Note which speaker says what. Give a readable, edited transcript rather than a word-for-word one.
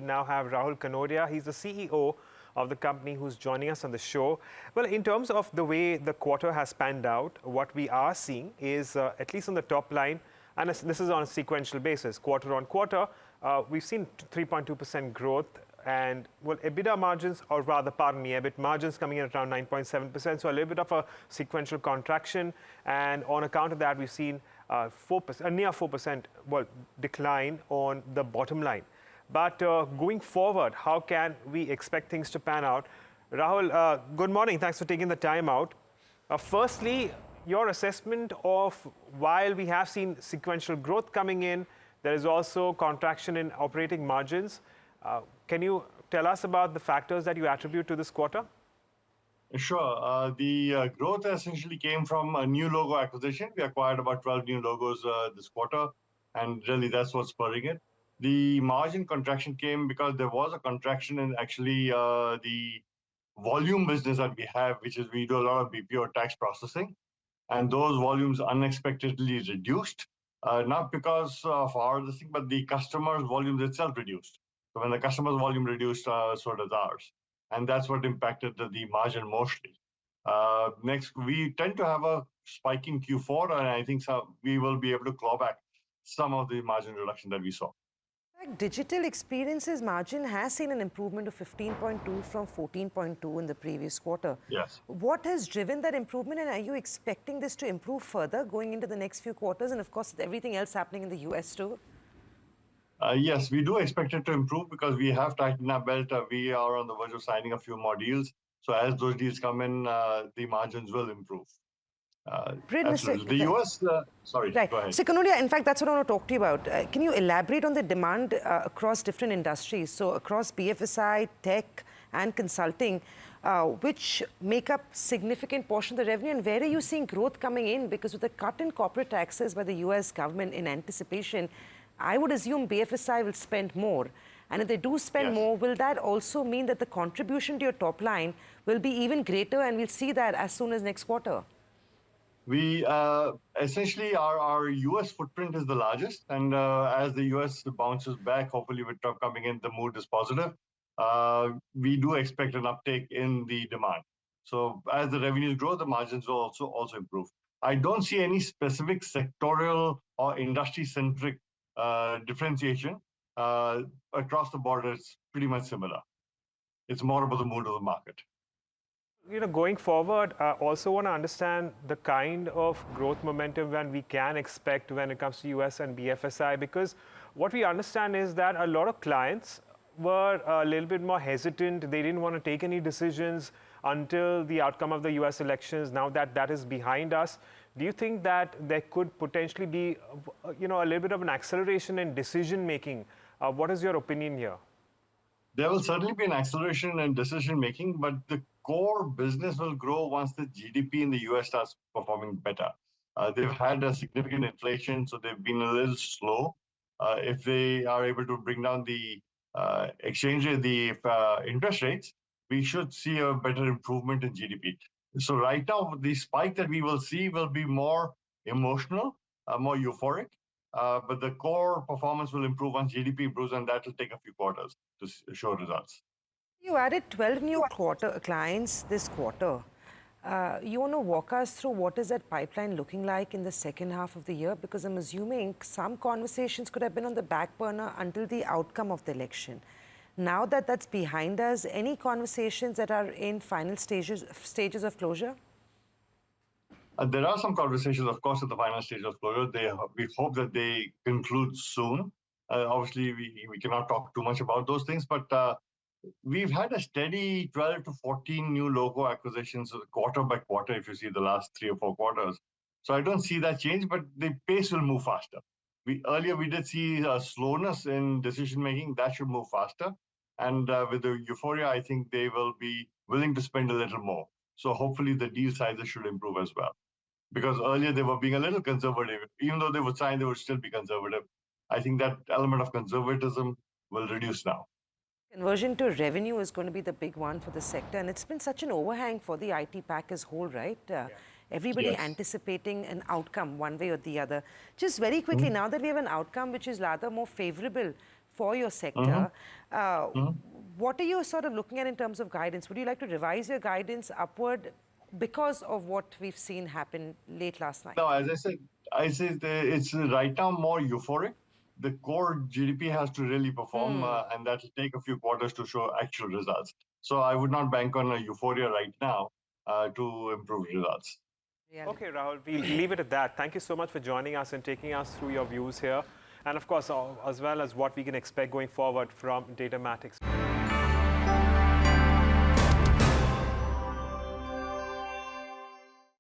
Speaker 1: now have Rahul Kanodia. He's the CEO of the company who's joining us on the show. Well, in terms of the way the quarter has panned out, what we are seeing is, at least on the top line, and this is on a sequential basis, quarter on quarter, we've seen 3.2% growth. And well, EBITDA margins, or rather, pardon me, EBIT margins coming in at around 9.7%. So a little bit of a sequential contraction. And on account of that, we've seen a near 4% decline on the bottom line. But going forward, how can we expect things to pan out? Rahul, good morning. Thanks for taking the time out. Firstly, your assessment of, while we have seen sequential growth coming in, there is also contraction in operating margins. Can you tell us about the factors that you attribute to this quarter?
Speaker 2: Sure. The growth essentially came from a new logo acquisition. We acquired about 12 new logos this quarter, and really that's what's spurring it. The margin contraction came because there was a contraction in actually the volume business that we have, which is we do a lot of BPO tax processing, and those volumes unexpectedly reduced, not because of our thing, but the customer's volumes itself reduced. So when the customer's volume reduced, so does ours. And that's what impacted the margin mostly. Next, we tend to have a spike in Q4, and I think we will be able to claw back some of the margin reduction that we saw.
Speaker 3: Digital experiences margin has seen an improvement of 15.2 from 14.2 in the previous quarter.
Speaker 2: Yes.
Speaker 3: What has driven that improvement, and are you expecting this to improve further going into the next few quarters, and of course everything else happening in the US too?
Speaker 2: Yes, we do expect it to improve because we have tightened our belt. We are on the verge of signing a few more deals. So as those deals come in, the margins will improve. The US, sorry,
Speaker 3: right.
Speaker 2: Go ahead.
Speaker 3: So Kanodia, in fact, that's what I want to talk to you about. Can you elaborate on the demand across different industries? So across BFSI, tech, and consulting, which make up significant portion of the revenue, and where are you seeing growth coming in? Because with the cut in corporate taxes by the US government in anticipation, I would assume BFSI will spend more. And if they do spend more, will that also mean that the contribution to your top line will be even greater, and we'll see that as soon as next quarter?
Speaker 2: We essentially, our US footprint is the largest. And as the US bounces back, hopefully with Trump coming in, the mood is positive. We do expect an uptake in the demand. So as the revenues grow, the margins will also improve. I don't see any specific sectorial or industry-centric differentiation. Across the board, it's pretty much similar. It's more about the mood of the market.
Speaker 1: You know, going forward, I also want to understand the kind of growth momentum when we can expect when it comes to US and BFSI, because what we understand is that a lot of clients were a little bit more hesitant. They didn't want to take any decisions until the outcome of the US elections. Now that that is behind us, do you think that there could potentially be, you know, a little bit of an acceleration in decision making? What is your opinion here?
Speaker 2: There will certainly be an acceleration in decision making, but the core business will grow once the GDP in the US starts performing better. They've had a significant inflation, so they've been a little slow. If they are able to bring down the exchange rate, the interest rates, we should see a better improvement in GDP. So right now, the spike that we will see will be more emotional, more euphoric. But the core performance will improve once GDP improves, and that will take a few quarters to show results.
Speaker 3: You added 12 new clients this quarter. You want to walk us through what is that pipeline looking like in the second half of the year? Because I'm assuming some conversations could have been on the back burner until the outcome of the election. Now that that's behind us, any conversations that are in final stages of closure?
Speaker 2: There are some conversations, of course, at the final stage of closure. We hope that they conclude soon. Obviously, we cannot talk too much about those things, but we've had a steady 12 to 14 new logo acquisitions quarter by quarter, if you see the last 3 or 4 quarters. So I don't see that change, but the pace will move faster. Earlier, we did see a slowness in decision-making. That should move faster. And with the euphoria, I think they will be willing to spend a little more. So hopefully the deal sizes should improve as well. Because earlier they were being a little conservative. Even though they would sign, they would still be conservative. I think that element of conservatism will reduce now.
Speaker 3: Conversion to revenue is going to be the big one for the sector. And it's been such an overhang for the IT pack as whole, right? Everybody anticipating an outcome one way or the other. Just very quickly, now that we have an outcome which is rather more favorable for your sector. What are you sort of looking at in terms of guidance? Would you like to revise your guidance upward because of what we've seen happen late last night?
Speaker 2: No, as I said it's right now more euphoric. The core GDP has to really perform, and that will take a few quarters to show actual results. So I would not bank on a euphoria right now to improve results.
Speaker 1: Okay, Rahul, we'll leave it at that. Thank you so much for joining us and taking us through your views here. And of course, as well as what we can expect going forward from Datamatics.